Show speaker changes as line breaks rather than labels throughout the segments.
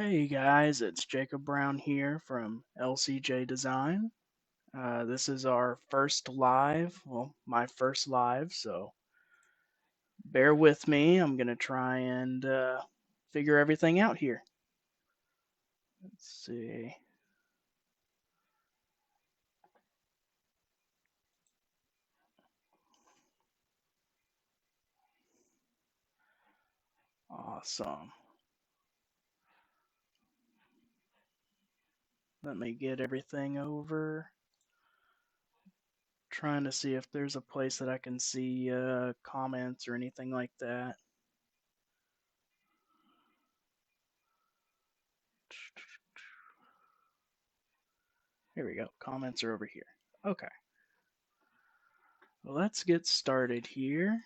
Hey guys, it's Jacob Brown here from LCJ Design. This is our first live, well, my first live, so bear with me. I'm going to try and figure everything out here. Let's see. Awesome. Let me get everything over. Trying to see if there's a place that I can see comments or anything like that. Here we go. Comments are over here. Okay. Well, let's get started here.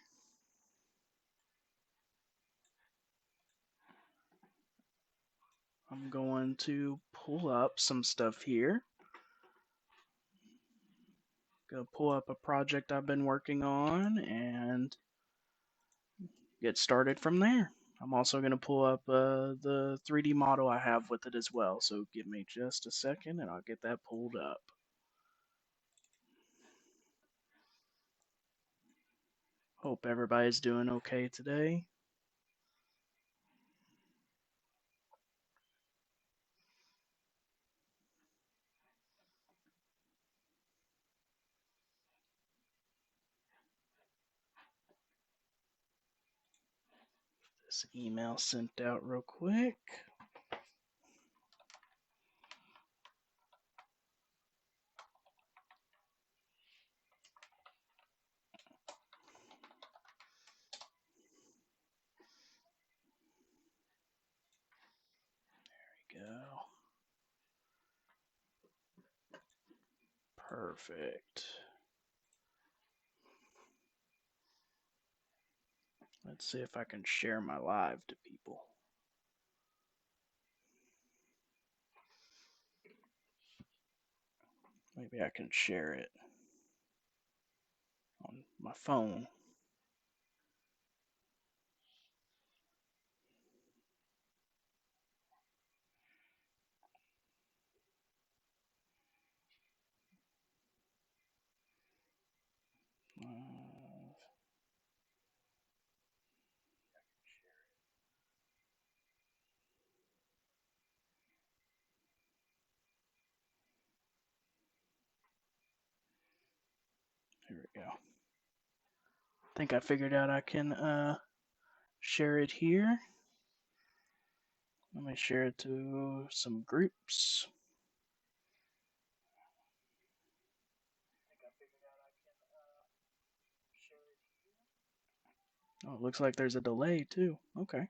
I'm going to pull up some stuff here. Go pull up a project I've been working on and get started from there. I'm also going to pull up the 3D model I have with it as well. So give me just a second and I'll get that pulled up. Hope everybody's doing okay today. This email sent out real quick. There we go. Perfect. Let's see if I can share my live to people. Maybe I can share it on my phone. Here we go. I think I figured out I can share it here. Let me share it to some groups. Oh, it looks like there's a delay too. Okay.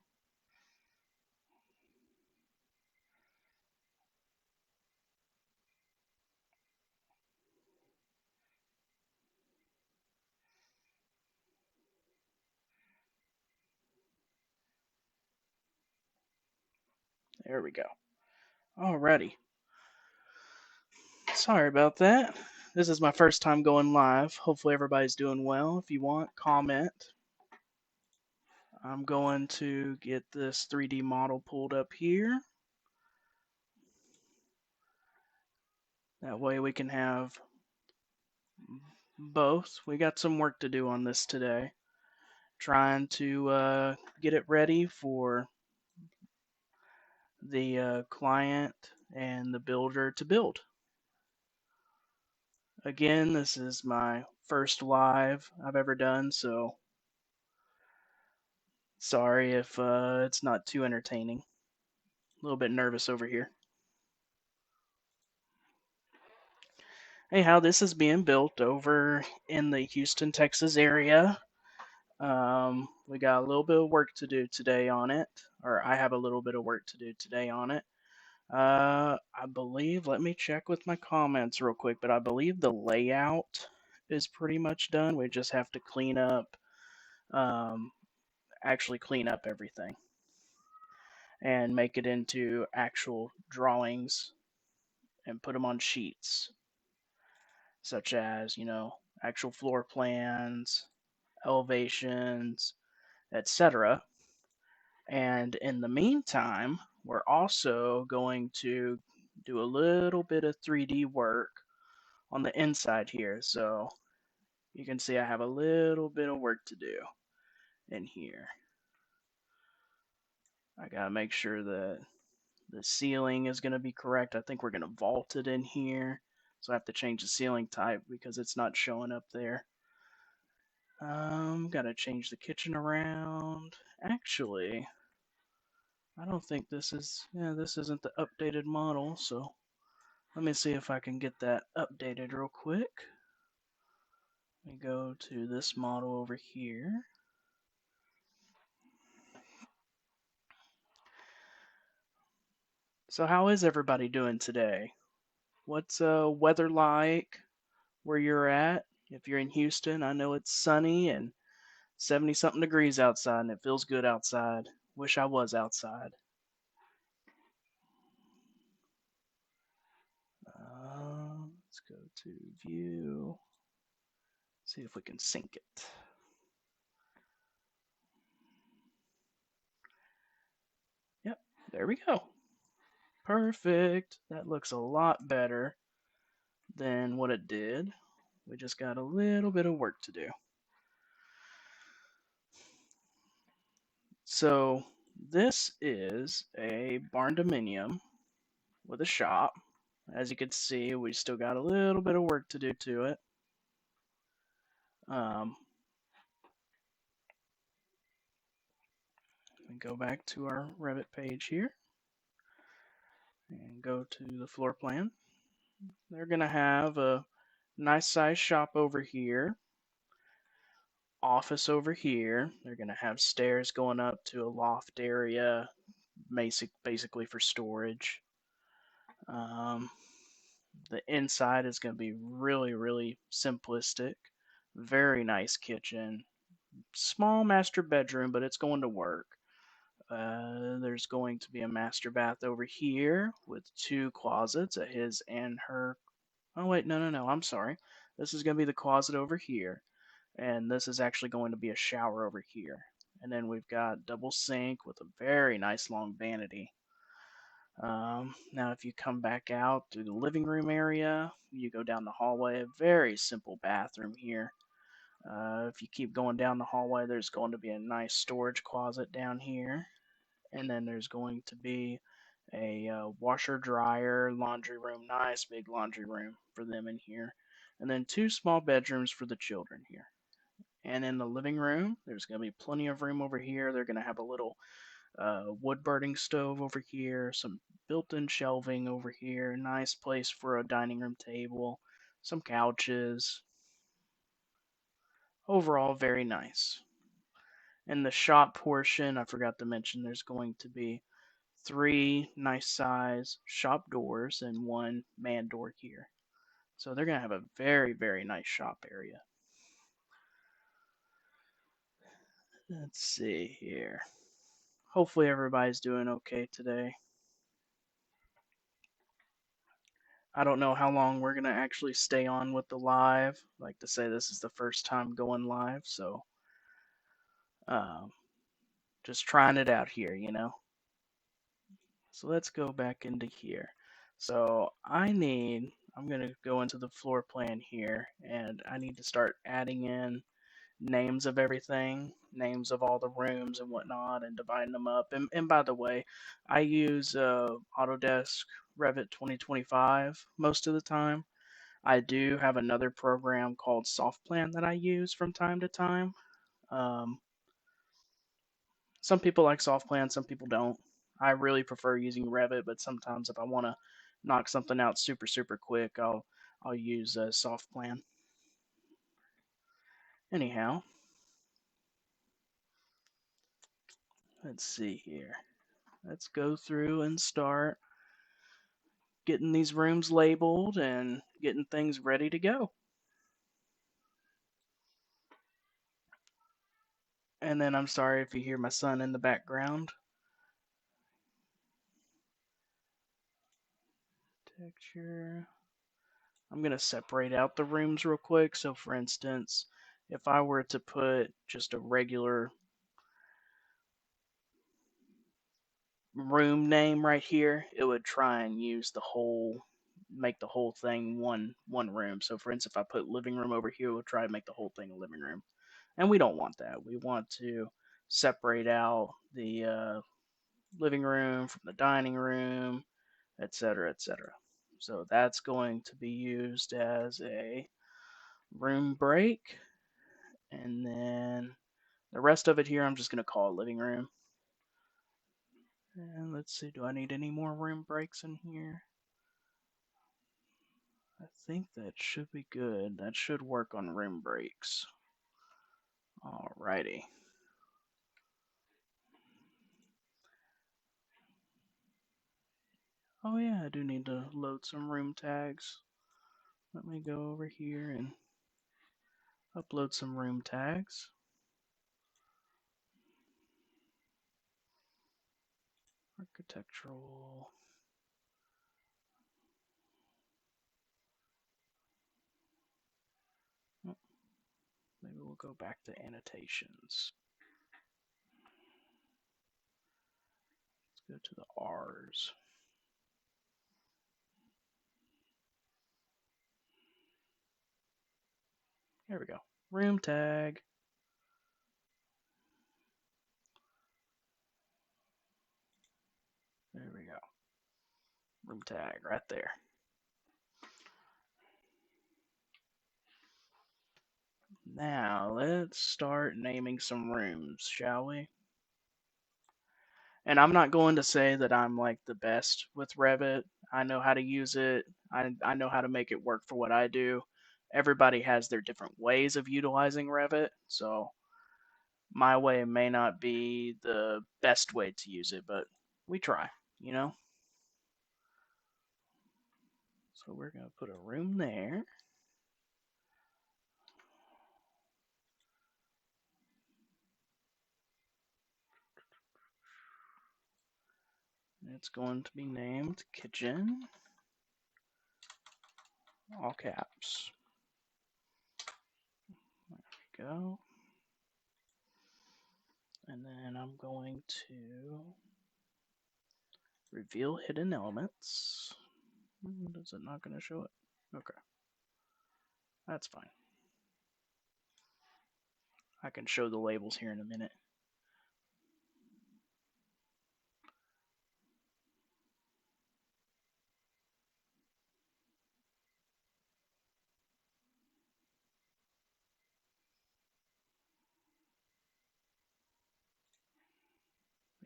There we go. Alrighty. Sorry about that. This is my first time going live. Hopefully everybody's doing well. If you want, comment. I'm going to get this 3D model pulled up here. That way we can have both. We got some work to do on this today. Trying to get it ready for the client and the builder to build. Again, this is my first live I've ever done, so sorry if it's not too entertaining. A little bit nervous over here. Anyhow, this is being built over in the Houston, Texas area. We got a little bit of work to do today on it, or I have a little bit of work to do today on it. I believe, let me check with my comments real quick, but I believe the layout is pretty much done. We just have to clean up, actually clean up everything and make it into actual drawings and put them on sheets, such as, actual floor plans, elevations, etc. And in the meantime, we're also going to do a little bit of 3D work on the inside here. So you can see I have a little bit of work to do in here. I gotta make sure that the ceiling is gonna be correct. I think we're gonna vault it in here. So I have to change the ceiling type because it's not showing up there. Gotta change the kitchen around. Actually, I don't think this is, yeah, this isn't the updated model, so let me see if I can get that updated real quick. Let me go to this model over here. So how is everybody doing today? What's weather like where you're at? If you're in Houston, I know it's sunny and 70 something degrees outside and it feels good outside. Wish I was outside. Let's go to view. See if we can sync it. Yep, there we go. Perfect. That looks a lot better than what it did. We just got a little bit of work to do. So this is a barn dominium with a shop. As you can see, we still got a little bit of work to do to it. Go back to our Revit page here and go to the floor plan. They're going to have a nice size shop over here, office over here. They're going to have stairs going up to a loft area, basically for storage. The inside is going to be really, really simplistic. Very nice kitchen. Small master bedroom, but it's going to work. There's going to be a master bath over here with two closets, a his and her. Oh, wait, no, I'm sorry. This is going to be the closet over here, and this is actually going to be a shower over here. And then we've got double sink with a very nice long vanity. Now, if you come back out through the living room area, you go down the hallway, a very simple bathroom here. If you keep going down the hallway, there's going to be a nice storage closet down here. And then there's going to be a washer, dryer, laundry room, nice big laundry room for them in here. And then two small bedrooms for the children here. And in the living room, there's going to be plenty of room over here. They're going to have a little wood burning stove over here, some built-in shelving over here, nice place for a dining room table, some couches. Overall, very nice. In the shop portion, I forgot to mention there's going to be three nice size shop doors and one man door here. So they're going to have a very, very nice shop area. Let's see here. Hopefully everybody's doing okay today. I don't know how long we're going to actually stay on with the live. Like to say this is the first time going live, so um, just trying it out here, you know. So let's go back into here. So I'm going to go into the floor plan here, and I need to start adding in names of everything, names of all the rooms and whatnot, and dividing them up. And by the way, I use Autodesk Revit 2025 most of the time. I do have another program called SoftPlan that I use from time to time. Um, some people like SoftPlan, some people don't. I really prefer using Revit, but sometimes if I want to knock something out super super quick, I'll use SoftPlan. Anyhow, let's see here. Let's go through and start getting these rooms labeled and getting things ready to go. And then I'm sorry if you hear my son in the background. Texture. I'm going to separate out the rooms real quick. So for instance, if I were to put just a regular room name right here, it would try and use the whole, make the whole thing one room. So for instance, if I put living room over here, it would try to make the whole thing a living room, and we don't want that. We want to separate out the living room from the dining room, etc., etc. So that's going to be used as a room break, and then the rest of it here, I'm just going to call living room. And let's see, do I need any more room breaks in here? I think that should be good. That should work on room breaks. Alrighty. Oh yeah, I do need to load some room tags. Let me go over here and upload some room tags. Architectural. Oh, maybe we'll go back to annotations. Let's go to the R's. There we go. Room tag. There we go. Room tag right there. Now let's start naming some rooms, shall we? And I'm not going to say that I'm like the best with Revit. I know how to use it. I know how to make it work for what I do. Everybody has their different ways of utilizing Revit, so my way may not be the best way to use it, but we try, you know? So we're going to put a room there. It's going to be named kitchen, all caps. There we go. And then I'm going to reveal hidden elements. Is it not going to show it? Okay. That's fine. I can show the labels here in a minute.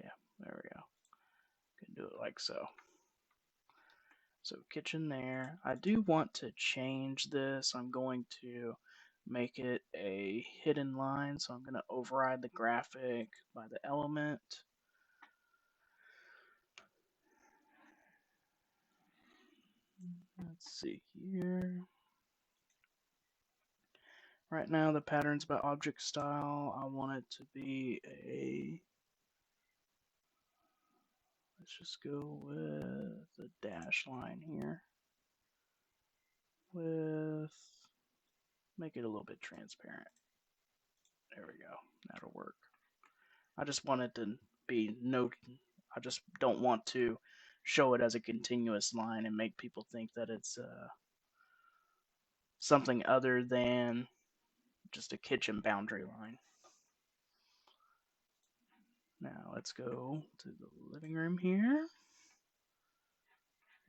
Yeah, there we go. Can do it like so. So kitchen there. I do want to change this. I'm going to make it a hidden line. So I'm going to override the graphic by the element. Let's see here. Right now the pattern's about object style. I want it to be a, let's just go with the dash line here. With, make it a little bit transparent. There we go. That'll work. I just want it to be no, I just don't want to show it as a continuous line and make people think that it's something other than just a kitchen boundary line. Now let's go to the living room here.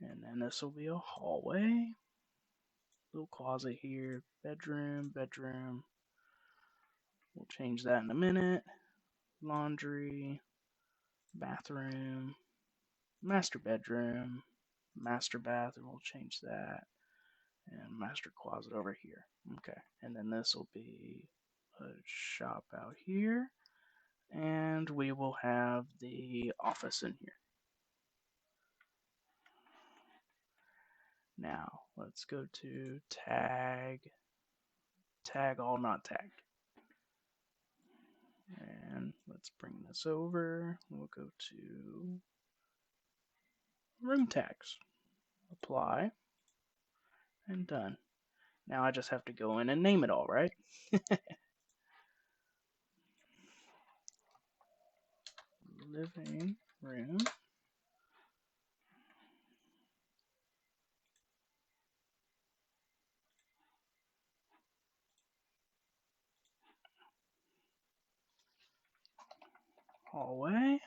And then this will be a hallway. Little closet here. Bedroom, bedroom. We'll change that in a minute. Laundry, bathroom, master bedroom, master bath, and we'll change that. And master closet over here. Okay, and then this will be a shop out here. And we will have the office in here. Now, let's go to tag all not tagged. And let's bring this over. We'll go to room tags. Apply. And done. Now I just have to go in and name it all, right? Living room. hallway.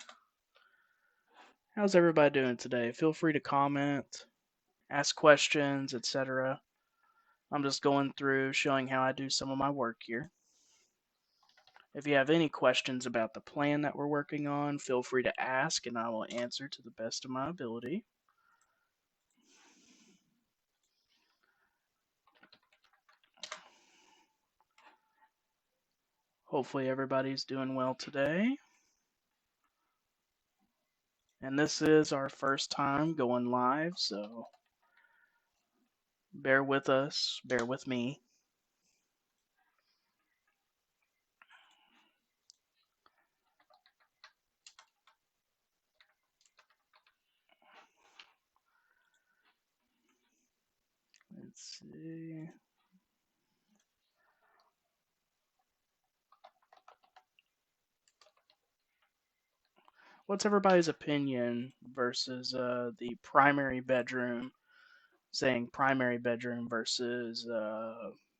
How's everybody doing today? Feel free to comment, ask questions, etc. I'm just going through showing how I do some of my work here. If you have any questions about the plan that we're working on, feel free to ask and I will answer to the best of my ability. Hopefully everybody's doing well today. And this is our first time going live, so bear with us, bear with me. Let's see. What's everybody's opinion versus the primary bedroom, saying primary bedroom versus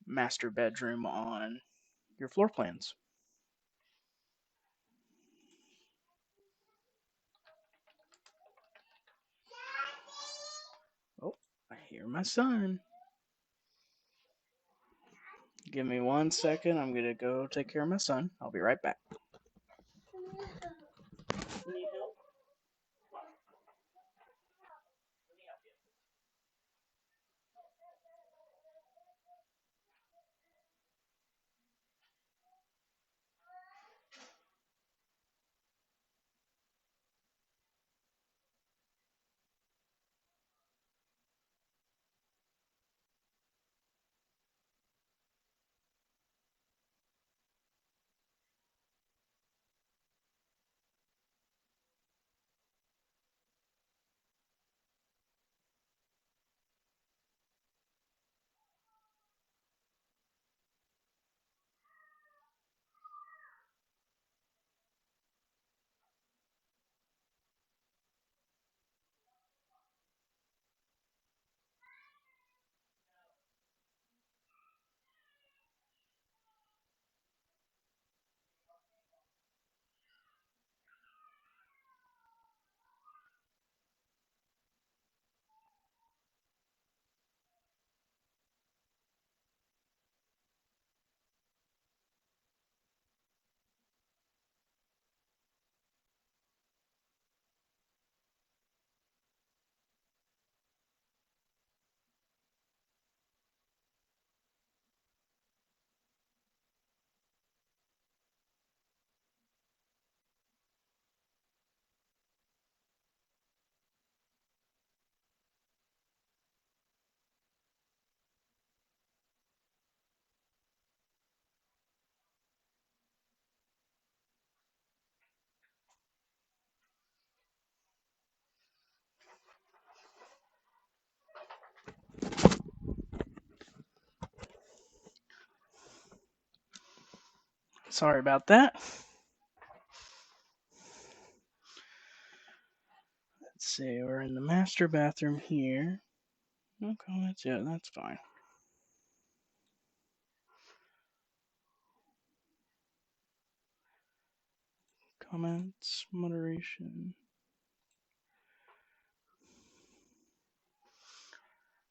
master bedroom on your floor plans? Oh, I hear my son. Give me 1 second. I'm going to go take care of my son. I'll be right back. Need help? Sorry about that. Let's see, we're in the master bathroom here. No comments yet, that's fine. Comments, moderation.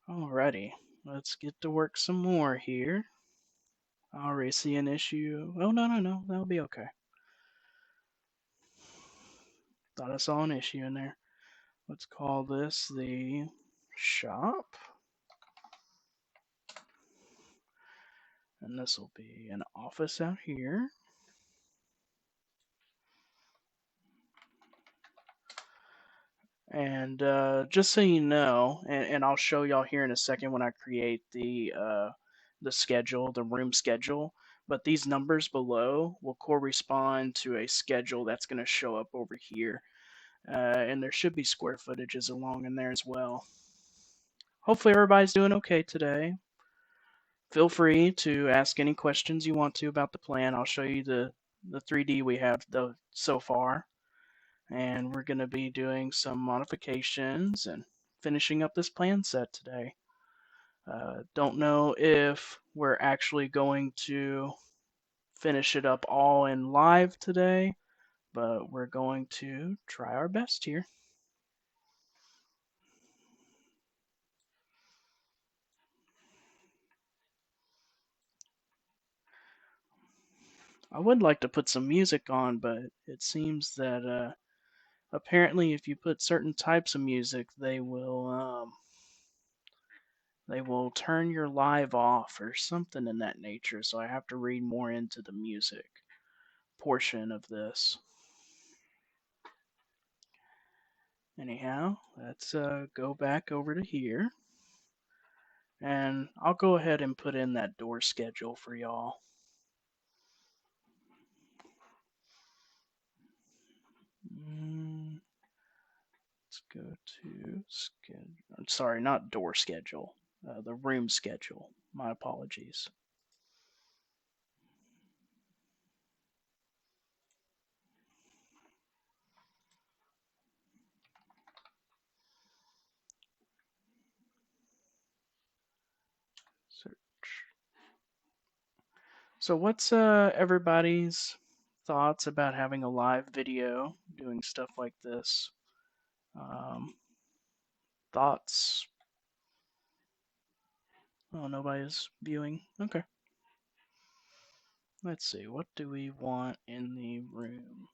Alrighty, let's get to work some more here. I already see an issue. Oh, no, that'll be okay. Thought I saw an issue in there. Let's call this the shop. And this will be an office out here. And just so you know, and I'll show y'all here in a second when I create the schedule, the room schedule. But these numbers below will correspond to a schedule that's going to show up over here. And there should be square footages along in there as well. Hopefully everybody's doing okay today. Feel free to ask any questions you want to about the plan. I'll show you the 3D we have so far. And we're going to be doing some modifications and finishing up this plan set today. Don't know if we're actually going to finish it up all in live today, but we're going to try our best here. I would like to put some music on, but it seems that apparently if you put certain types of music, they will turn your live off or something in that nature. So I have to read more into the music portion of this. Anyhow, let's go back over to here. And I'll go ahead and put in that door schedule for y'all. Let's go to schedule. I'm sorry, not door schedule. The room schedule. My apologies. Search. So, what's everybody's thoughts about having a live video doing stuff like this? Um, Thoughts? Oh, nobody's viewing. Okay. Let's see. What do we want in the room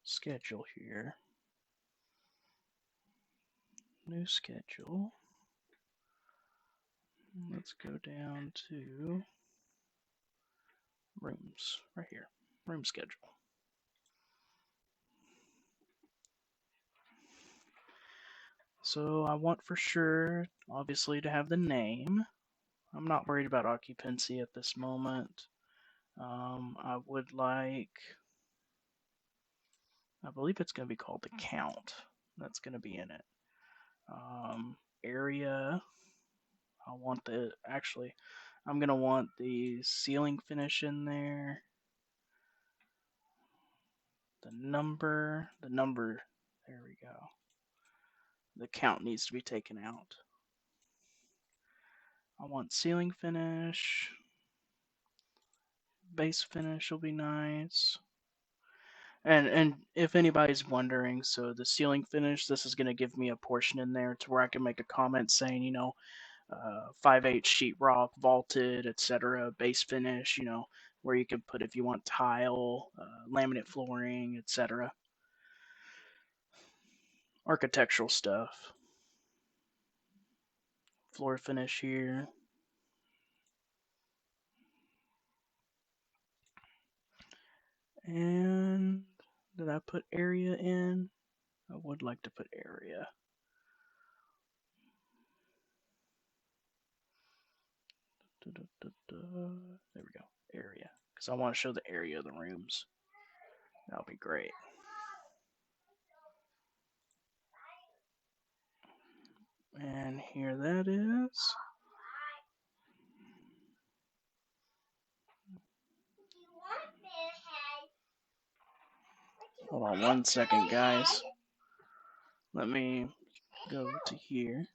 schedule here? New schedule. Let's go down to rooms right here. Room schedule. So I want for sure, obviously, to have the name. I'm not worried about occupancy at this moment. I would like, I believe it's going to be called the count. That's going to be in it. Area, I'm going to want the ceiling finish in there. The number, there we go. The count needs to be taken out. I want ceiling finish. Base finish will be nice. And if anybody's wondering, so the ceiling finish, this is going to give me a portion in there to where I can make a comment saying, 5/8 sheetrock, vaulted, etc. Base finish, where you can put if you want tile, laminate flooring, etc. Architectural stuff. Floor finish here. And did I put area in? I would like to put area. There we go. Area. Because I want to show the area of the rooms. That'll be great. And here that is. Hold on 1 second, guys. Let me go to here.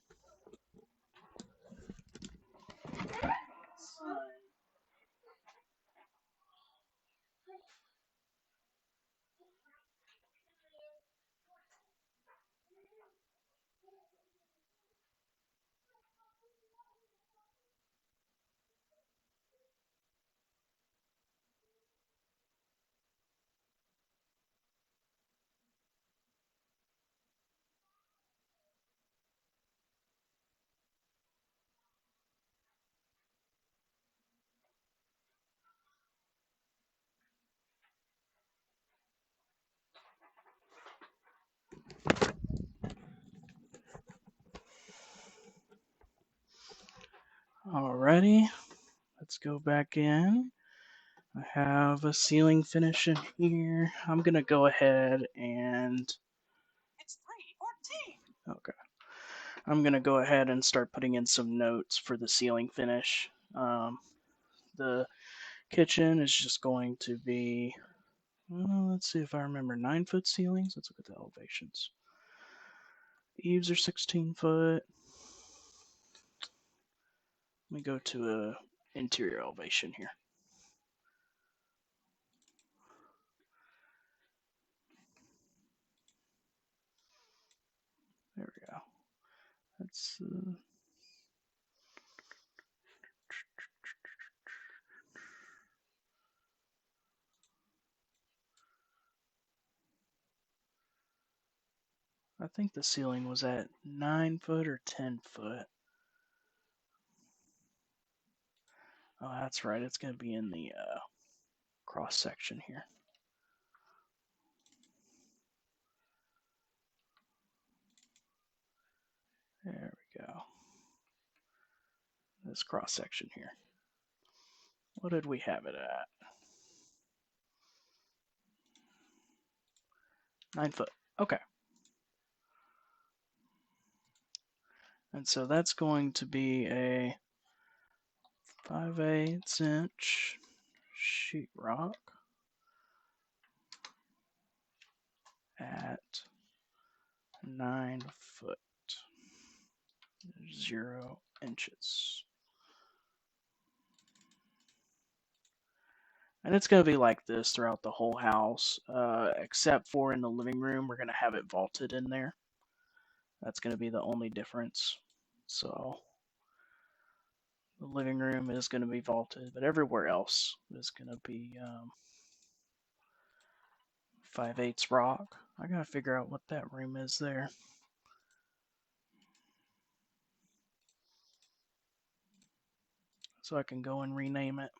Alrighty. Let's go back in. I have a ceiling finish in here. I'm going to go ahead and. It's 3:14. Okay. I'm going to go ahead and start putting in some notes for the ceiling finish. The kitchen is just going to be, well, let's see if I remember, 9-foot ceilings. Let's look at the elevations. Eaves are 16 foot. Let me go to a interior elevation here. Let's I think the ceiling was at 9 foot or 10 foot. Oh, that's right. It's going to be in the cross section here. There we go. This cross section here. What did we have it at? 9 foot. Okay. And so that's going to be a 5/8 inch sheetrock at 9 foot 0 inches. And it's going to be like this throughout the whole house, except for in the living room, we're going to have it vaulted in there. That's going to be the only difference. So the living room is going to be vaulted, but everywhere else is going to be 5/8 rock. I got to figure out what that room is there. So I can go and rename it.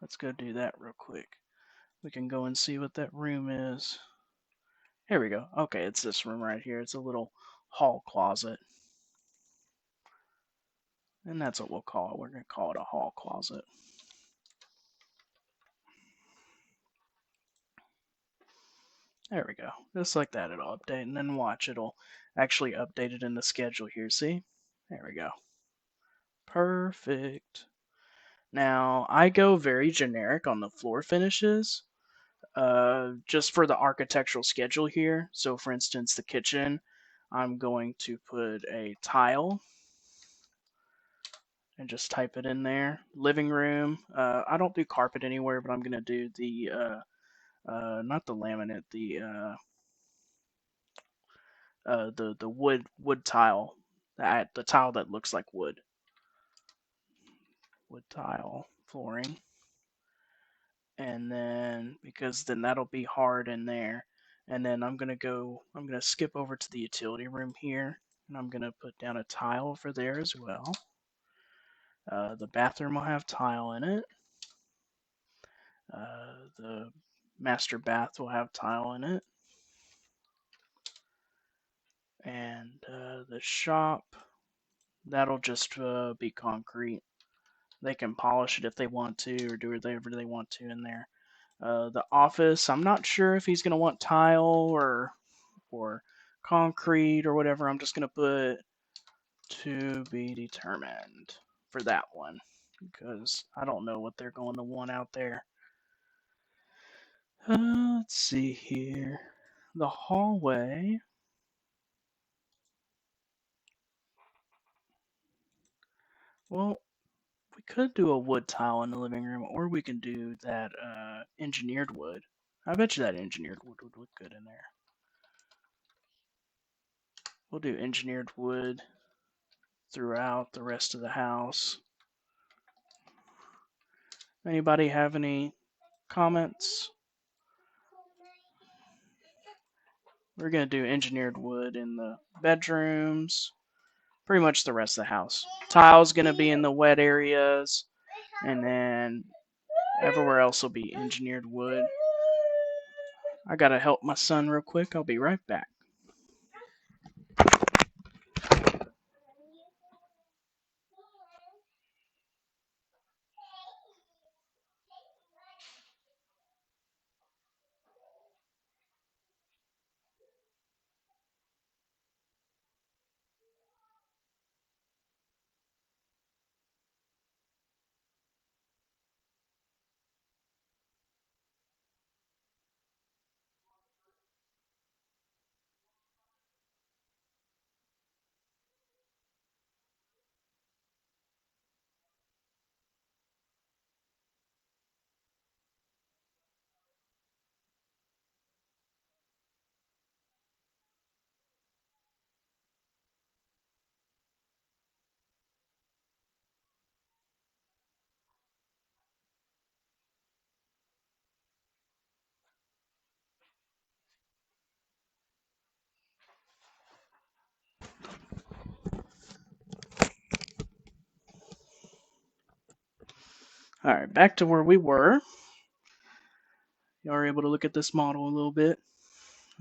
Let's go do that real quick. We can go and see what that room is. Here we go. Okay, it's this room right here. It's a little hall closet. And that's what we'll call it. We're going to call it a hall closet. There we go. Just like that, it'll update. And then watch, it'll actually update it in the schedule here. See? There we go. Perfect. Now, I go very generic on the floor finishes, just for the architectural schedule here. So, for instance, the kitchen, I'm going to put a tile and just type it in there. Living room, I don't do carpet anywhere, but I'm going to do the, not the laminate, the wood tile, the tile that looks like wood tile flooring. And then because then that'll be hard in there. And then I'm gonna skip over to the utility room here, and I'm gonna put down a tile for there as well. The bathroom will have tile in it. The master bath will have tile in it. And the shop, that'll just be concrete. They can polish it if they want to, or do whatever they want to in there. The office, I'm not sure if he's gonna want tile or concrete or whatever. I'm just gonna put to be determined for that one because I don't know what they're going to want out there. Let's see here. The hallway. Well, we could do a wood tile in the living room, or we can do that engineered wood. I bet you that engineered wood would look good in there. We'll do engineered wood throughout the rest of the house. Anybody have any comments? We're going to do engineered wood in the bedrooms, pretty much the rest of the house. Tile's going to be in the wet areas, and then everywhere else will be engineered wood. I got to help my son real quick. I'll be right back. All right, back to where we were. You are able to look at this model a little bit.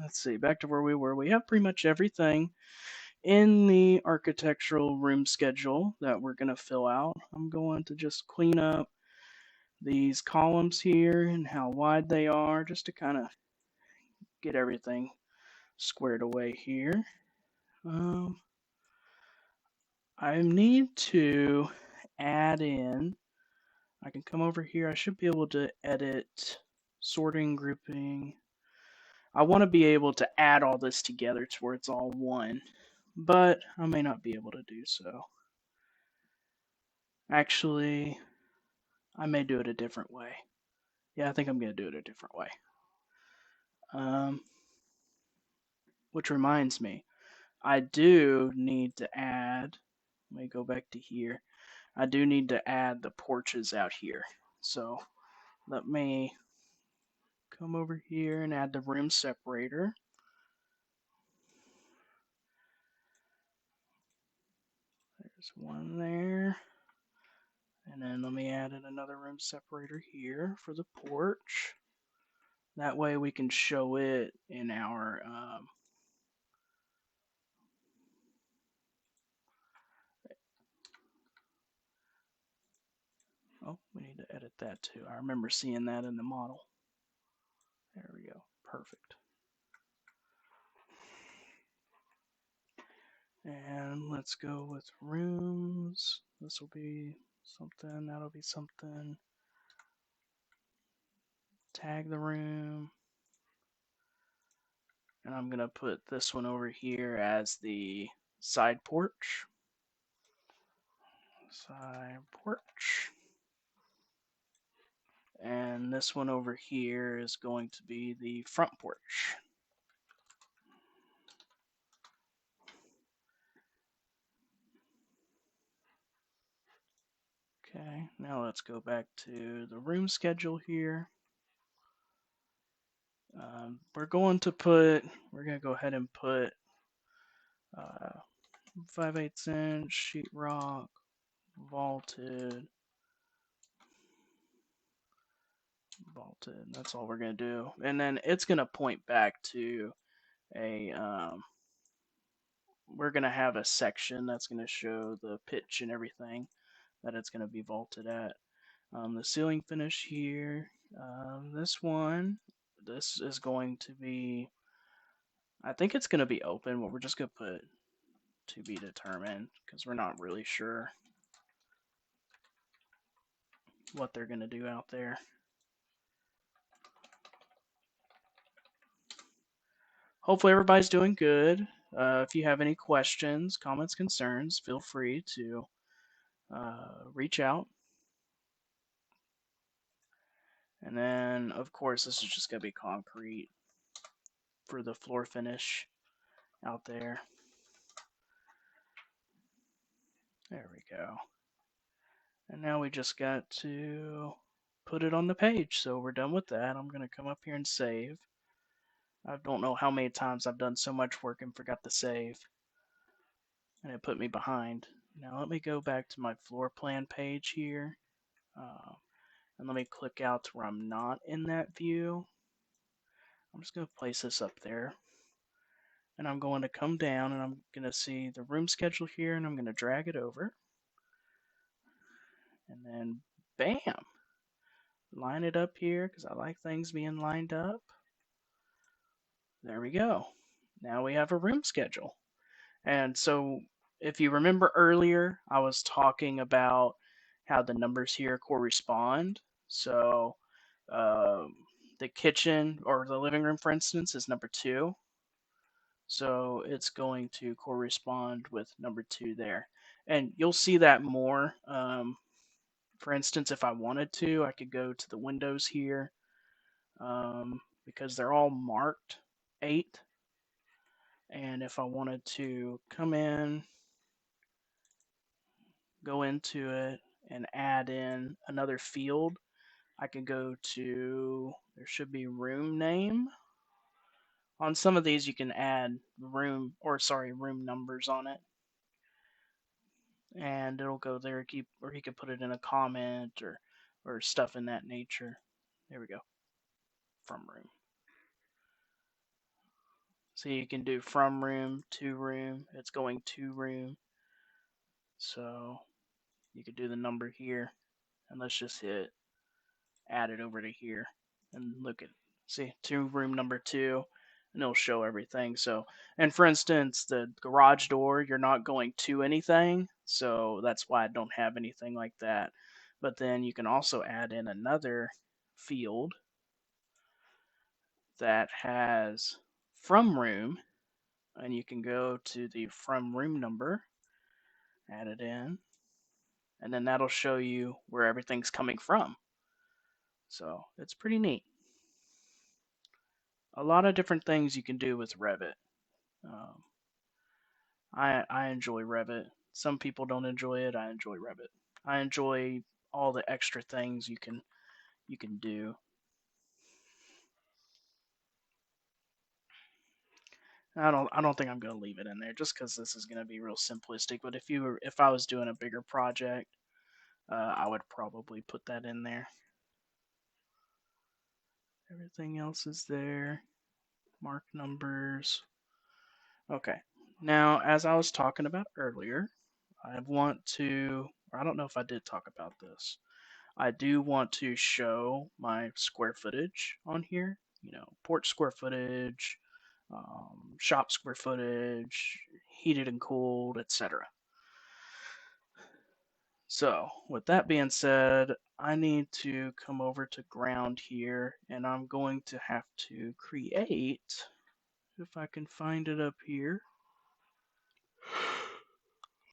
Let's see, back to where we were. We have pretty much everything in the architectural room schedule that we're going to fill out. I'm going to just clean up these columns here and how wide they are, just to kind of get everything squared away here. I need to add in, I can come over here, I should be able to edit sorting, grouping. I want to be able to add all this together to where it's all one, but I may not be able to do so. Actually, I may do it a different way. Yeah, I think I'm going to do it a different way. Which reminds me, I do need to add, let me go back to here. I do need to add the porches out here. So let me come over here and add the room separator. There's one there. And then let me add in another room separator here for the porch. That way we can show it in our oh, we need to edit that too. I remember seeing that in the model. There we go. Perfect. And let's go with rooms. This will be something. That'll be something. Tag the room. And I'm going to put this one over here as the side porch. Side porch. And this one over here is going to be the front porch. Okay, now let's go back to the room schedule here. We're going to go ahead and put 5/8 inch sheetrock, vaulted. That's all we're going to do. And then it's going to point back to a, we're going to have a section that's going to show the pitch and everything that it's going to be vaulted at. The ceiling finish here, this is going to be, I think it's going to be open, but we're just going to put to be determined because we're not really sure what they're going to do out there. Hopefully everybody's doing good. If you have any questions, comments, concerns, feel free to reach out. And then, of course, this is just going to be concrete for the floor finish out there. There we go. And now we just got to put it on the page. So we're done with that. I'm going to come up here and save. I don't know how many times I've done so much work and forgot to save. And it put me behind. Now let me go back to my floor plan page here. And let me click out to where I'm not in that view. I'm just going to place this up there. And I'm going to come down and I'm going to see the room schedule here and I'm going to drag it over. And then bam! Line it up here because I like things being lined up. There we go. Now we have a room schedule. And so if you remember earlier, I was talking about how the numbers here correspond. So the kitchen or the living room, for instance, is number 2. So it's going to correspond with number 2 there. And you'll see that more. For instance, if I wanted to, I could go to the windows here because they're all marked 8. And if I wanted to come in, go into it, and add in another field, I could go to, there should be room name. On some of these, you can add room numbers on it. And it'll go there, or he could put it in a comment, or or stuff in that nature. There we go. From room. So you can do from room to room. It's going to room. So you could do the number here. And let's just hit add it over to here. And look at, see, to room number 2. And it'll show everything. So, and for instance, the garage door, you're not going to anything. So that's why I don't have anything like that. But then you can also add in another field that has from room, and you can go to the from room number, add it in, and then that'll show you where everything's coming from. So it's pretty neat. A lot of different things you can do with Revit. Um, I enjoy Revit. Some people don't enjoy it. I enjoy Revit. I enjoy all the extra things you can do. I don't think I'm gonna leave it in there just because this is gonna be real simplistic. But if I was doing a bigger project, I would probably put that in there. Everything else is there. Mark numbers. Okay. Now, as I was talking about earlier, I want to, or I don't know if I did talk about this. I do want to show my square footage on here. Porch square footage, shop square footage, heated and cooled, etc. So, with that being said, I need to come over to ground here, and I'm going to have to create, if I can find it up here.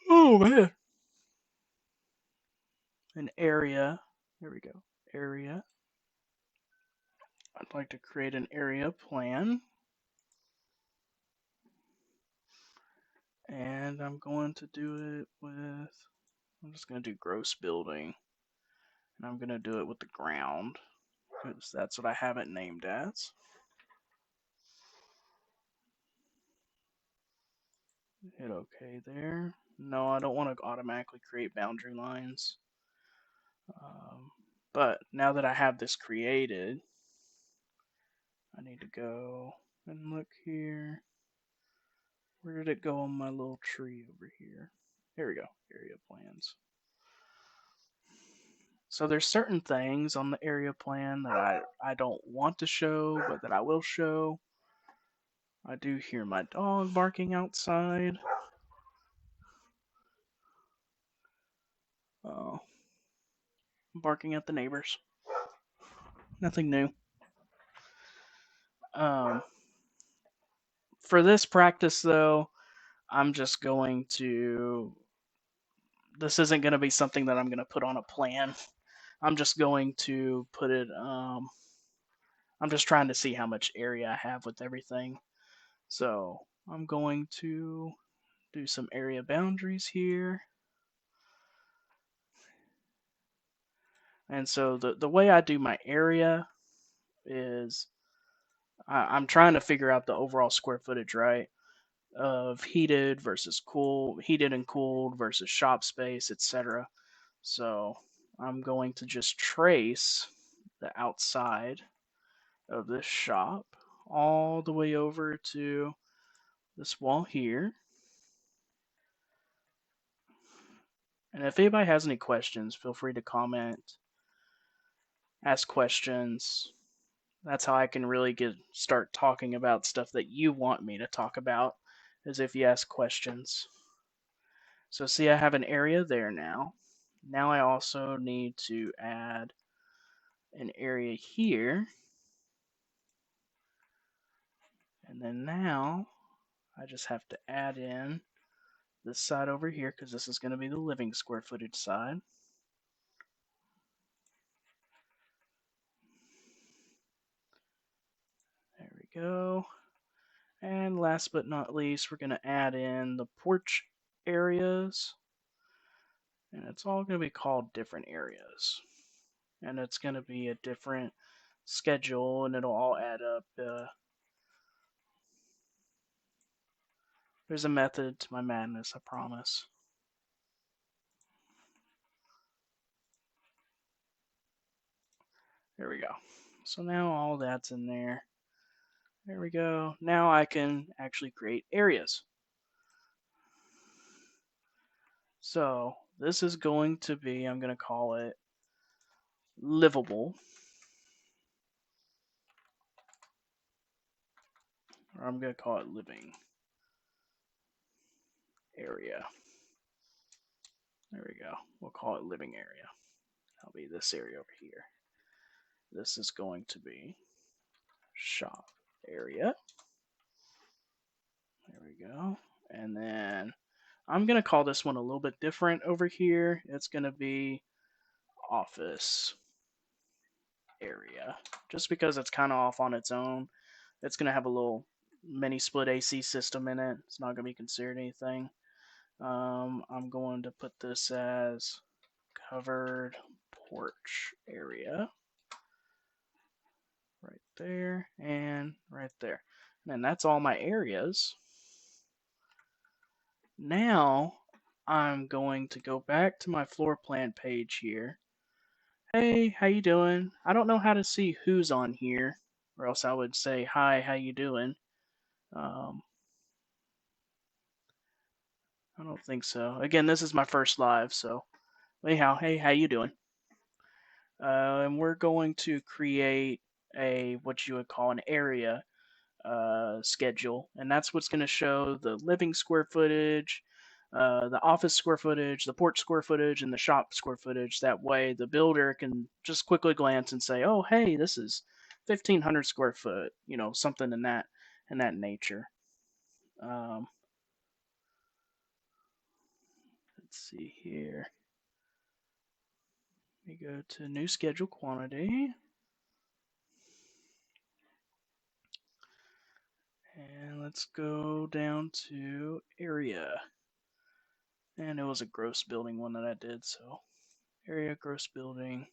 Oh man. An area. There we go. Area. I'd like to create an area plan. And I'm going to do it with, I'm just going to do gross building. And I'm going to do it with the ground, because that's what I have it named as. Hit OK there. No, I don't want to automatically create boundary lines. But now that I have this created, I need to go and look here. Where did it go on my little tree over here? Here we go, area plans. So there's certain things on the area plan that I don't want to show, but that I will show. I do hear my dog barking outside. Oh, barking at the neighbors. Nothing new. For this practice, though, I'm just going to. This isn't going to be something that I'm going to put on a plan. I'm just going to put it. I'm just trying to see how much area I have with everything. So I'm going to do some area boundaries here. And so the way I do my area is I'm trying to figure out the overall square footage, right? Of heated versus cool, heated and cooled versus shop space, etc. So I'm going to just trace the outside of this shop all the way over to this wall here. And if anybody has any questions, feel free to comment, ask questions. That's how I can really start talking about stuff that you want me to talk about, is if you ask questions. So see, I have an area there now. Now I also need to add an area here. And then now I just have to add in this side over here, because this is going to be the living square footage side. There we go. And last but not least, we're going to add in the porch areas. And it's all going to be called different areas. And it's going to be a different schedule, and it'll all add up. There's a method to my madness, I promise. There we go. So now all that's in there. There we go. Now I can actually create areas. So this is going to be, I'm going to call it livable. Or I'm going to call it living area. There we go. We'll call it living area. That'll be this area over here. This is going to be shop area. There we go. And then I'm going to call this one a little bit different over here. It's going to be office area. Just because it's kind of off on its own. It's going to have a little mini split AC system in it. It's not going to be considered anything. I'm going to put this as covered porch area. Right there and right there. And then that's all my areas. Now I'm going to go back to my floor plan page here. Hey, how you doing? I don't know how to see who's on here, or else I would say, hi, how you doing? Um, I don't think so. Again, this is my first live, so anyhow, hey, how you doing? And we're going to create a what you would call an area schedule, and that's what's going to show the living square footage, the office square footage, the porch square footage, and the shop square footage. That way, the builder can just quickly glance and say, "Oh, hey, this is 1,500 square foot," something in that nature. Um, let's see here. We go to new schedule quantity. And let's go down to area. And it was a gross building one that I did, so area gross building.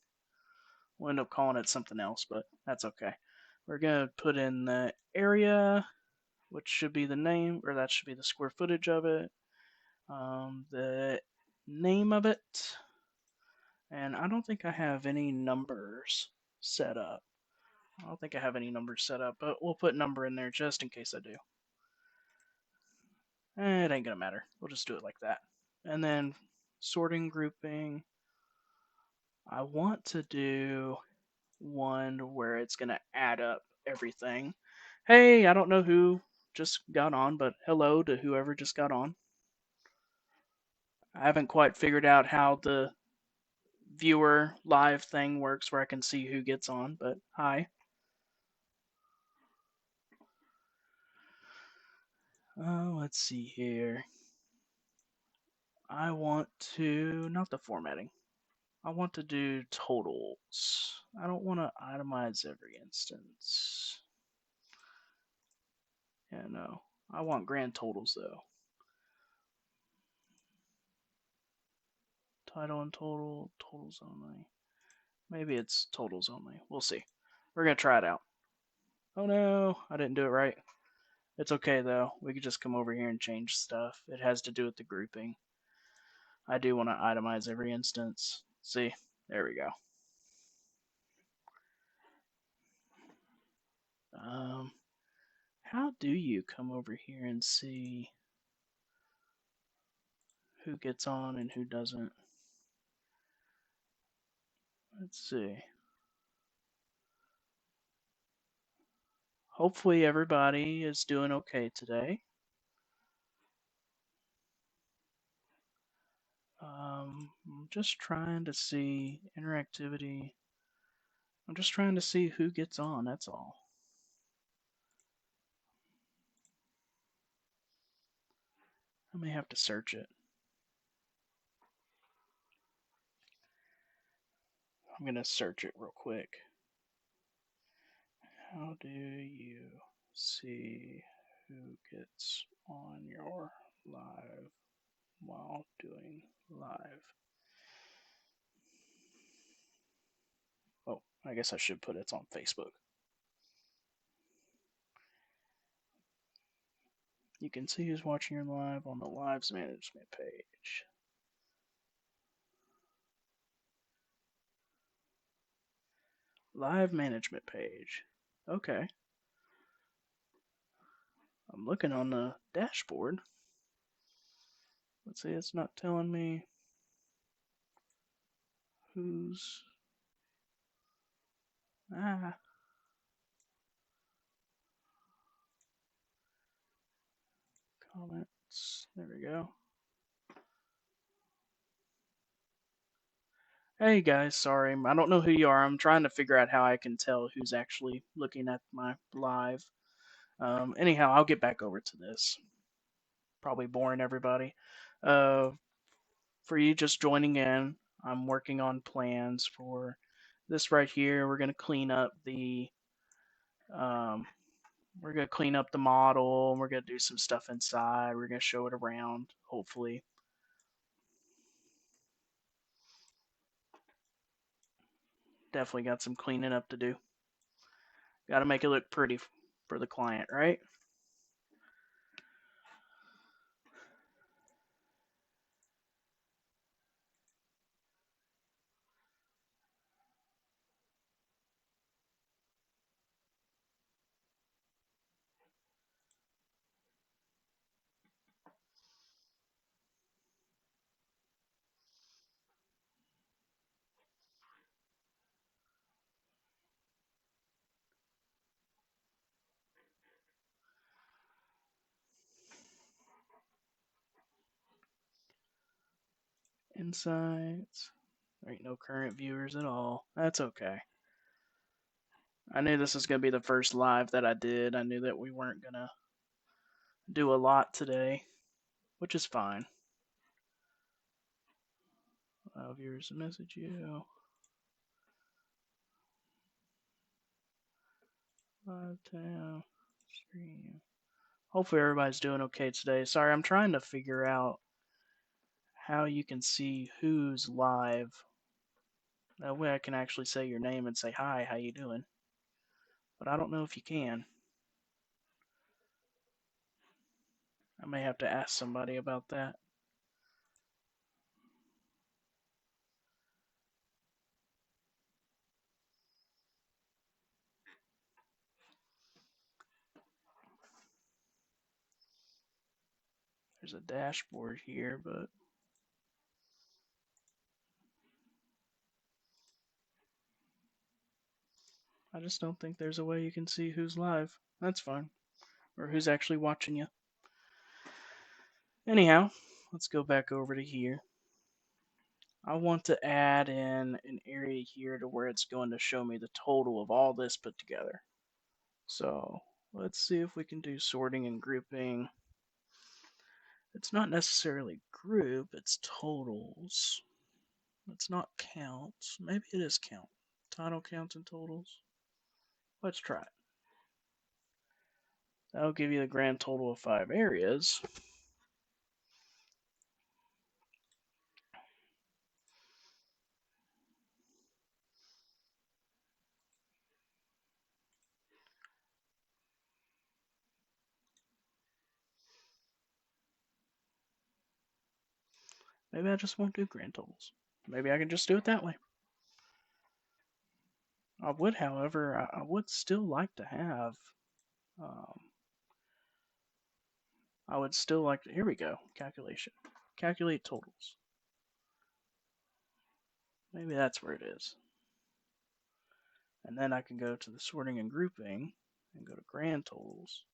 We'll end up calling it something else, but that's okay. We're going to put in the area, which should be the name, or that should be the square footage of it, the name of it, and I don't think I have any numbers set up. I don't think I have any numbers set up, but we'll put number in there just in case I do. It ain't gonna matter. We'll just do it like that. And then sorting grouping. I want to do one where it's gonna add up everything. Hey, I don't know who just got on, but hello to whoever just got on. I haven't quite figured out how the viewer live thing works where I can see who gets on, but hi. Let's see here. I want to, not the formatting. I want to do totals. I don't want to itemize every instance. Yeah, no. I want grand totals though. Title and total, totals only. Maybe it's totals only. We'll see. We're going to try it out. Oh no, I didn't do it right. It's okay though. We could just come over here and change stuff. It has to do with the grouping. I do want to itemize every instance. See, there we go. How do you come over here and see who gets on and who doesn't? Let's see. Hopefully everybody is doing okay today. I'm just trying to see interactivity. I'm just trying to see who gets on, that's all. I may have to search it. I'm going to search it real quick. How do you see who gets on your live while doing live? Oh, I guess I should put it's on Facebook. You can see who's watching your live on the lives management page. Live management page. Okay. I'm looking on the dashboard. Let's see, it's not telling me who's. Ah. Comments. There we go. Hey guys, sorry. I don't know who you are. I'm trying to figure out how I can tell who's actually looking at my live. Anyhow, I'll get back over to this. Probably boring everybody. Uh, for you just joining in, I'm working on plans for this right here. Um, we're gonna clean up the model. We're gonna do some stuff inside. We're gonna show it around. Hopefully, definitely got some cleaning up to do. Got to make it look pretty for the client, right? Insights. There ain't no current viewers at all. That's okay. I knew this was going to be the first live that I did. I knew that we weren't going to do a lot today, which is fine. Allow viewers to message you. Live tab. Stream. Hopefully everybody's doing okay today. Sorry, I'm trying to figure out how you can see who's live. That way I can actually say your name and say, hi, how you doing? But I don't know if you can. I may have to ask somebody about that. There's a dashboard here, but I just don't think there's a way you can see who's live. That's fine. Or who's actually watching you. Anyhow, let's go back over to here. I want to add in an area here to where it's going to show me the total of all this put together. So let's see if we can do sorting and grouping. It's not necessarily group, it's totals. It's not counts. Maybe it is count. Title counts and totals. Let's try it. That'll give you the grand total of 5 areas. Maybe I just won't do grand totals. Maybe I can just do it that way. I would, however, I would still like to have. Um, I would still like to. Here we go. Calculation. Calculate totals. Maybe that's where it is. And then I can go to the sorting and grouping and go to grand totals.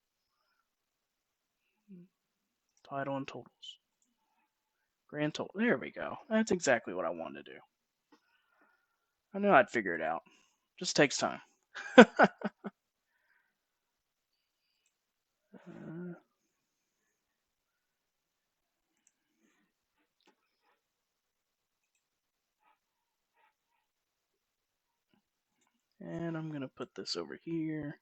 Title and totals. Grand total. There we go. That's exactly what I wanted to do. I knew I'd figure it out. Just takes time. And I'm going to put this over here.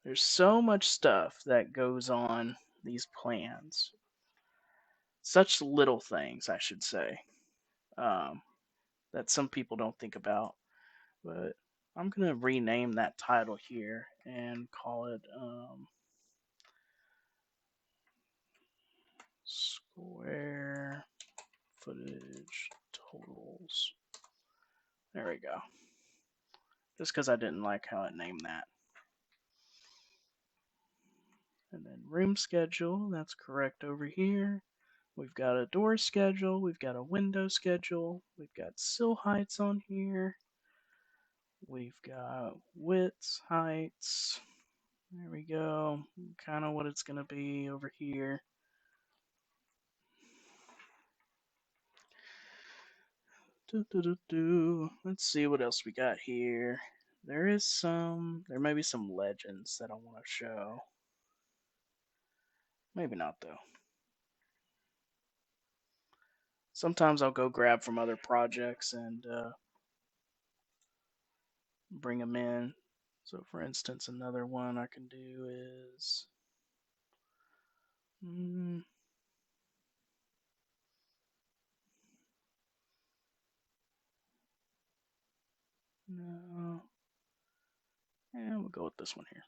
There's so much stuff that goes on these plans. Such little things, I should say, that some people don't think about. But I'm going to rename that title here and call it Square Footage Totals. There we go. Just because I didn't like how it named that. And then room schedule, that's correct over here. We've got a door schedule, we've got a window schedule, we've got sill heights on here, we've got widths, heights. There we go. Kind of what it's going to be over here. Let's see what else we got here. There may be some legends that I want to show. Maybe not though. Sometimes I'll go grab from other projects and bring them in. So, for instance, another one I can do is. No. And we'll go with this one here.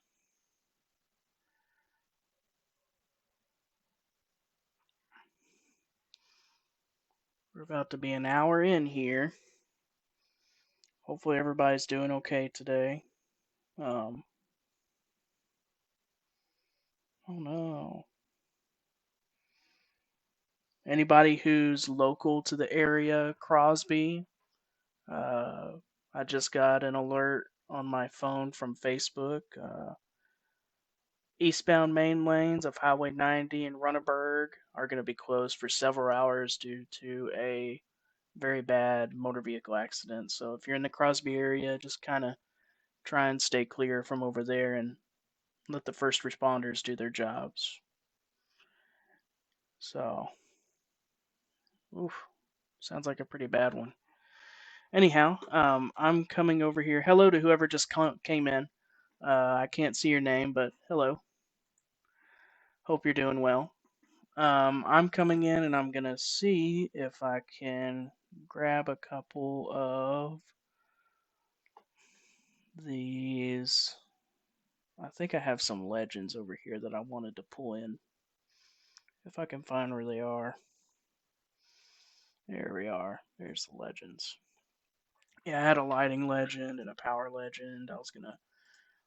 We're about to be an hour in here. Hopefully, everybody's doing okay today. Oh no. Anybody who's local to the area, Crosby, uh, I just got an alert on my phone from Facebook. Eastbound main lanes of Highway 90 and Runneberg are going to be closed for several hours due to a very bad motor vehicle accident. So if you're in the Crosby area, just kind of try and stay clear from over there and let the first responders do their jobs. So, oof, sounds like a pretty bad one. Anyhow, I'm coming over here. Hello to whoever just came in. I can't see your name, but hello. Hope you're doing well. I'm coming in and I'm gonna see if I can grab a couple of these. I think I have some legends over here that I wanted to pull in. If I can find where they are. There we are. There's the legends. Yeah, I had a lighting legend and a power legend. I was gonna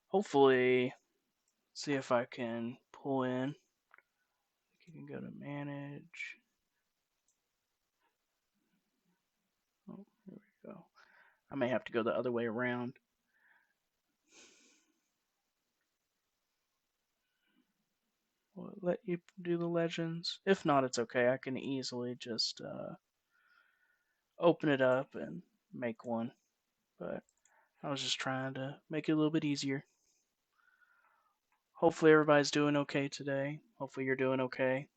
hopefully see if I can pull in. You can go to manage. Oh, there we go. I may have to go the other way around. Will it let you do the legends? If not, it's okay. I can easily just open it up and make one. But I was just trying to make it a little bit easier. Hopefully everybody's doing okay today. Hopefully you're doing okay.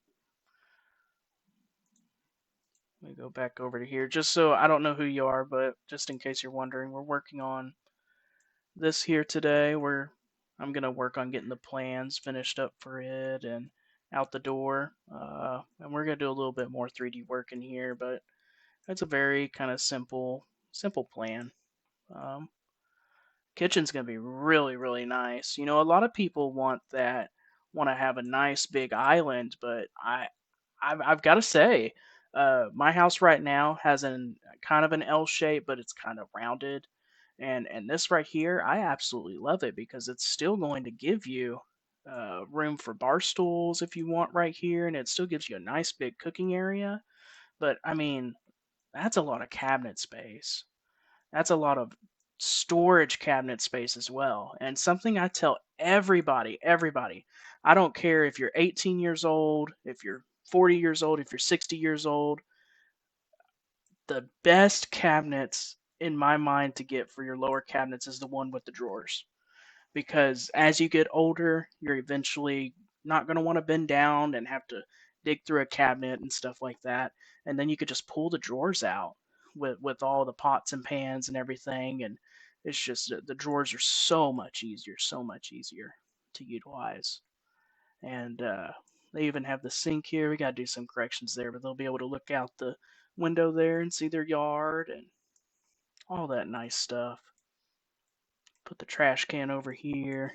Let me go back over to here. Just so I don't know who you are, but just in case you're wondering, we're working on this here today. I'm gonna work on getting the plans finished up for it and out the door. And we're gonna do a little bit more 3D work in here, but it's a very kind of simple plan. Um, Kitchen's gonna be really really nice. A lot of people want to have a nice big island, but I've got to say, my house right now has an kind of an L shape, but it's kind of rounded. And this right here, I absolutely love it because it's still going to give you room for bar stools if you want right here, and it still gives you a nice big cooking area. But I mean, that's a lot of cabinet space. That's a lot of storage cabinet space as well. And something I tell everybody, I don't care if you're 18 years old, if you're 40 years old, if you're 60 years old, the best cabinets in my mind to get for your lower cabinets is the one with the drawers. Because as you get older, you're eventually not going to want to bend down and have to dig through a cabinet and stuff like that. And then you could just pull the drawers out with all the pots and pans and everything. And it's just the drawers are so much easier to utilize. And they even have the sink here. We got to do some corrections there, but they'll be able to look out the window there and see their yard and all that nice stuff. Put the trash can over here,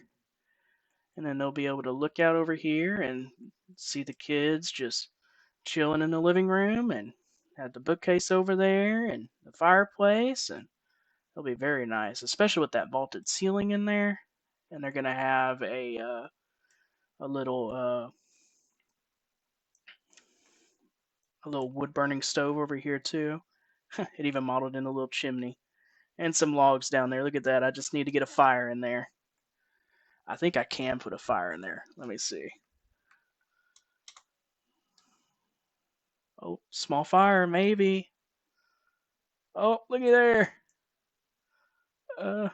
and then they'll be able to look out over here and see the kids just chilling in the living room and have the bookcase over there and the fireplace, and It'll be very nice, especially with that vaulted ceiling in there. And they're gonna have a little a little wood burning stove over here too. It even modeled in a little chimney and some logs down there. Look at that. I just need to get a fire in there. I think I can put a fire in there. Let me see. Oh, small fire, maybe. Oh, looky there. Uh,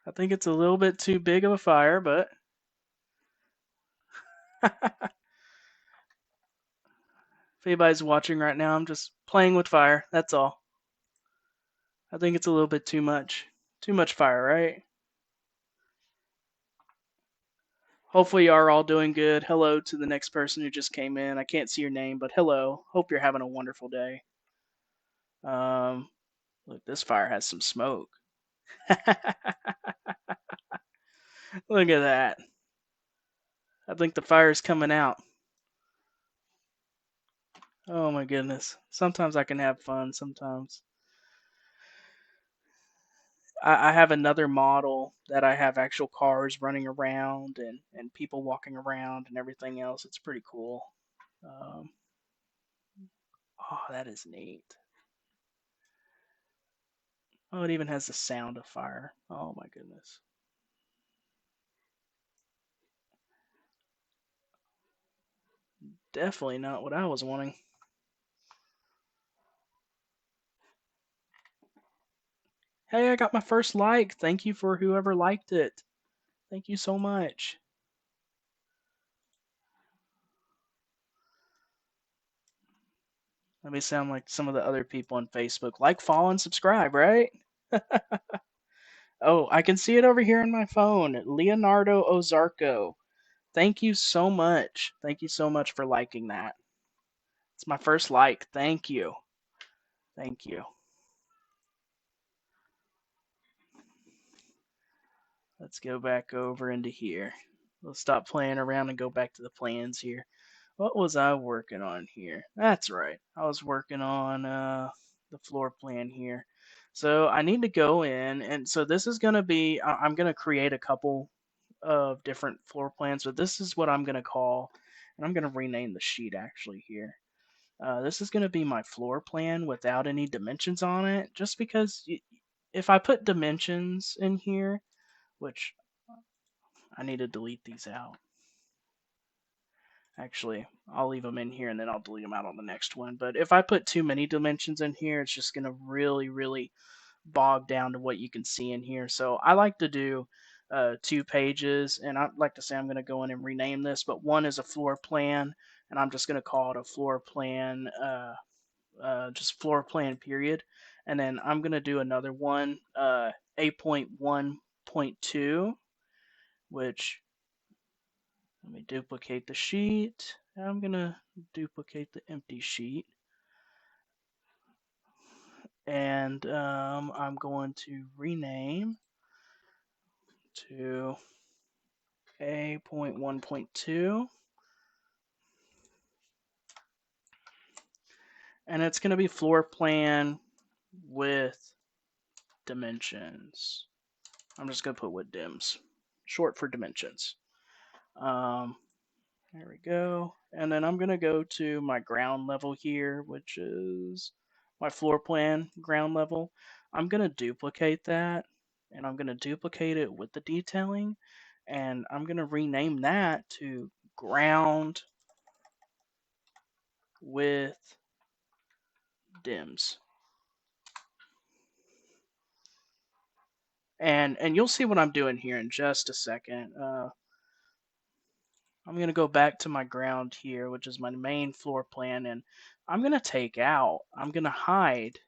I think it's a little bit too big of a fire, but if anybody's watching right now, I'm just playing with fire. That's all. I think it's a little bit too much. Too much fire, right? Hopefully, you are all doing good. Hello to the next person who just came in. I can't see your name, but hello. Hope you're having a wonderful day. Um, Look, this fire has some smoke. Look at that. I think the fire's coming out. Oh my goodness. Sometimes I can have fun. Sometimes I have another model that I have actual cars running around and people walking around and everything else. It's pretty cool. Um, oh, that is neat. Oh, it even has the sound of fire. Oh my goodness. Definitely not what I was wanting. Hey, I got my first like. Thank you for whoever liked it. Thank you so much. Let me sound like some of the other people on Facebook. Like, follow, and subscribe, right? Oh, I can see it over here on my phone. Leonardo Ozarko. Thank you so much. Thank you so much for liking that. It's my first like. Thank you. Thank you. Let's go back over into here. Let's stop playing around and go back to the plans here. What was I working on here? That's right. I was working on the floor plan here. So I need to go in, and so this is going to be, I'm going to create a couple of different floor plans, but this is what I'm going to call, and I'm going to rename the sheet actually here. This is going to be my floor plan without any dimensions on it, just because if I put dimensions in here, which I need to delete these out. Actually, I'll leave them in here and then I'll delete them out on the next one. But if I put too many dimensions in here, it's just going to really bog down to what you can see in here. So I like to do 2 pages, and I'd like to say I'm going to go in and rename this, but one is a floor plan, and I'm just going to call it a floor plan, just floor plan period. And then I'm going to do another one, 8.1.2, which, let me duplicate the sheet. I'm going to duplicate the empty sheet. And I'm going to rename to A.1.2. And it's going to be floor plan with dimensions. I'm just going to put with dims, short for dimensions. There we go. And then I'm going to go to my ground level here, which is my floor plan ground level. I'm going to duplicate that, and I'm going to duplicate it with the detailing, and I'm going to rename that to ground with dims. And you'll see what I'm doing here in just a second. I'm going to go back to my ground here, which is my main floor plan, and I'm going to hide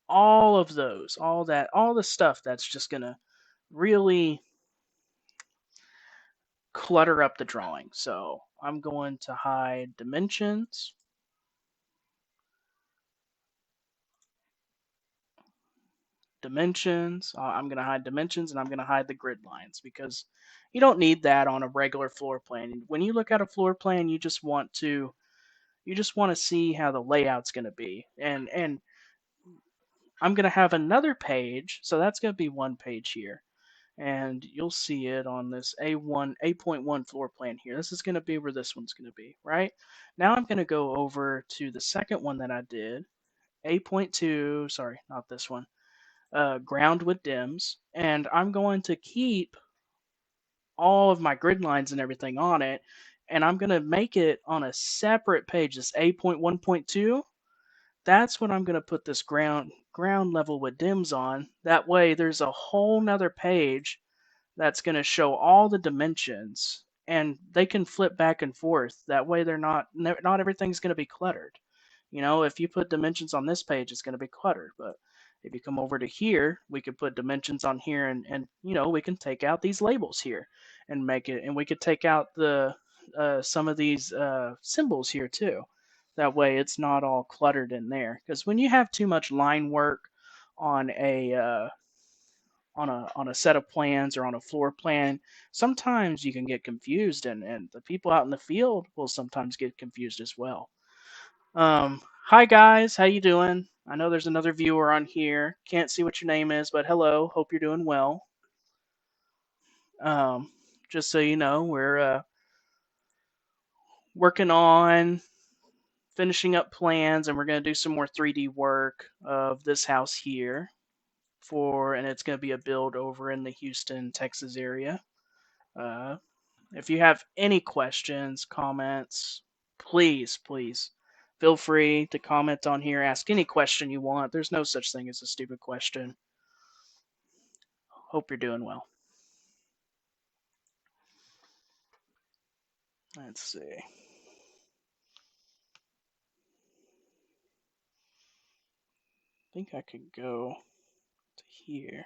all of those, all the stuff that's just going to really clutter up the drawing. So I'm going to hide dimensions. I'm going to hide dimensions, and I'm going to hide the grid lines because you don't need that on a regular floor plan. When you look at a floor plan, you just want to You just want to see how the layout's going to be. And I'm going to have another page, so that's going to be one page here. And you'll see it on this A1 8.1 floor plan here. This is going to be where this one's going to be, right? Now I'm going to go over to the second one that I did, 8.2, sorry, not this one, ground with dims, and I'm going to keep all of my grid lines and everything on it, and I'm going to make it on a separate page, this 8.1.2. That's what I'm going to put this ground level with dims on. That way there's a whole nother page that's going to show all the dimensions, and they can flip back and forth. That way they're not everything's going to be cluttered. If you put dimensions on this page, it's going to be cluttered. But if you come over to here, we could put dimensions on here, and we can take out these labels here and make it, and we could take out the some of these symbols here too. That way it's not all cluttered in there. Because when you have too much line work on a set of plans or on a floor plan, sometimes you can get confused, and the people out in the field will sometimes get confused as well. Hi guys, how you doing? I know there's another viewer on here. Can't see what your name is, but hello. Hope you're doing well. Um, just so you know, we're working on finishing up plans, and we're going to do some more 3D work of this house here and it's going to be a build over in the Houston, Texas area. Uh, if you have any questions, comments, please feel free to comment on here. Ask any question you want. There's no such thing as a stupid question. Hope you're doing well. Let's see. I think I could go to here.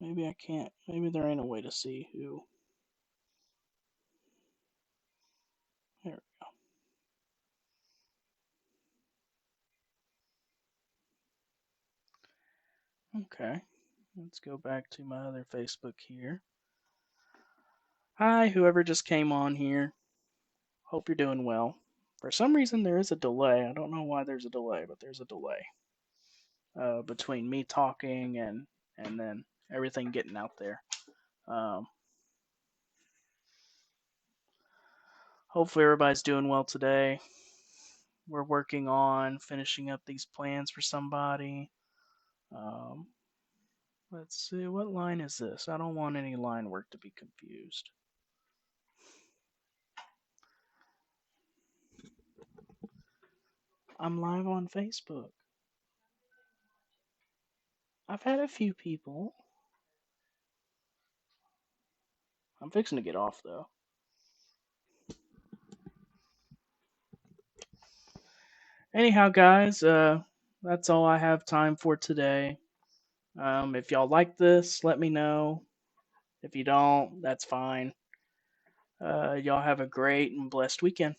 Maybe I can't. Maybe there ain't a way to see who. There we go. Okay. Let's go back to my other Facebook here. Hi, whoever just came on here. Hope you're doing well. For some reason, there is a delay. I don't know why there's a delay, but there's a delay between me talking and then everything getting out there. Um, Hopefully, everybody's doing well today. We're working on finishing up these plans for somebody. Um, let's see, what line is this? I don't want any line work to be confused. I'm live on Facebook. I've had a few people. I'm fixing to get off though. Anyhow, guys, that's all I have time for today. If y'all like this, let me know. If you don't, that's fine. Y'all have a great and blessed weekend.